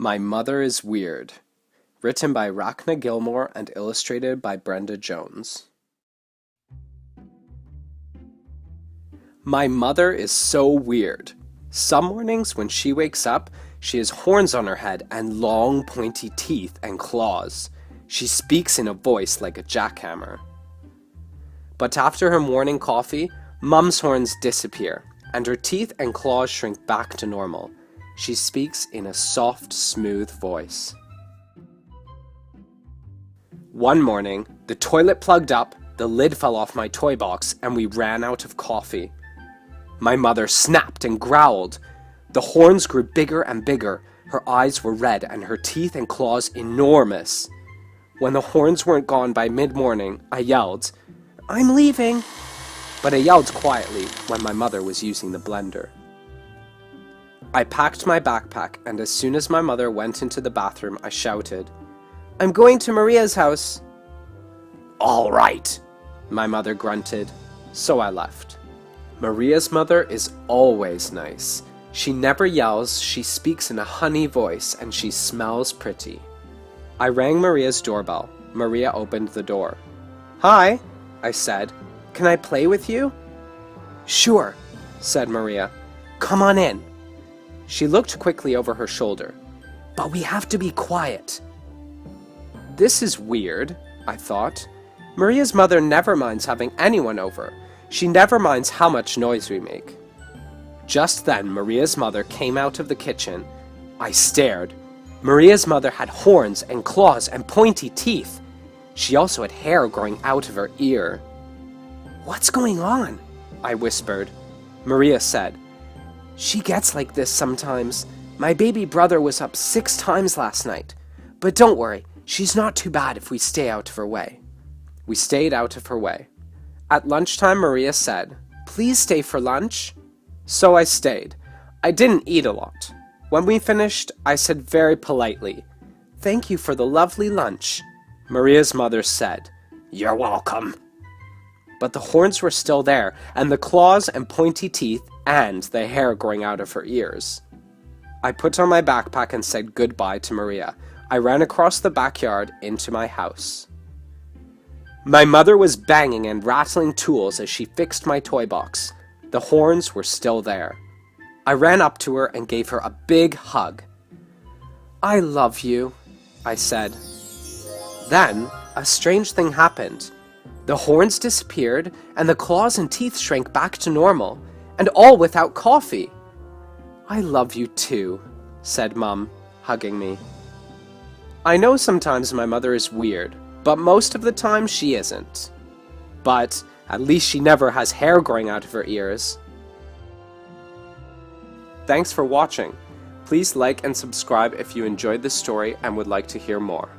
My Mother is Weird. Written by Rachna Gilmore and illustrated by Brenda Jones. My mother is so weird. Some mornings when she wakes up, she has horns on her head and long pointy teeth and claws. She speaks in a voice like a jackhammer. But after her morning coffee, Mum's horns disappear, and her teeth and claws shrink back to normal. She speaks in a soft, smooth voice. One morning, the toilet plugged up, the lid fell off my toy box, and we ran out of coffee. My mother snapped and growled. The horns grew bigger and bigger. Her eyes were red and her teeth and claws enormous. When the horns weren't gone by mid-morning, I yelled, "I'm leaving!" But I yelled quietly when my mother was using the blender. I packed my backpack, and as soon as my mother went into the bathroom, I shouted, "I'm going to Maria's house." "All right," my mother grunted, so I left. Maria's mother is always nice. She never yells, she speaks in a honey voice, and she smells pretty. I rang Maria's doorbell. Maria opened the door. "Hi," I said. "Can I play with you?" "Sure," said Maria. "Come on in." She looked quickly over her shoulder. "But we have to be quiet." This is weird, I thought. Maria's mother never minds having anyone over. She never minds how much noise we make. Just then, Maria's mother came out of the kitchen. I stared. Maria's mother had horns and claws and pointy teeth. She also had hair growing out of her ear. "What's going on?" I whispered. Maria said, "She gets like this sometimes. My baby brother was up 6 times last night. But don't worry, she's not too bad if we stay out of her way." We stayed out of her way. At lunchtime, Maria said, "Please stay for lunch." So I stayed. I didn't eat a lot. When we finished, I said very politely, "Thank you for the lovely lunch." Maria's mother said, "You're welcome." But the horns were still there, and the claws and pointy teeth, and the hair growing out of her ears. I put on my backpack and said goodbye to Maria. I ran across the backyard into my house. My mother was banging and rattling tools as she fixed my toy box. The horns were still there. I ran up to her and gave her a big hug. "I love you," I said. Then, a strange thing happened. The horns disappeared, and the claws and teeth shrank back to normal, and all without coffee. "I love you too," said Mum, hugging me. I know sometimes my mother is weird, but most of the time she isn't. But at least she never has hair growing out of her ears. Thanks for watching. Please like and subscribe if you enjoyed this story and would like to hear more.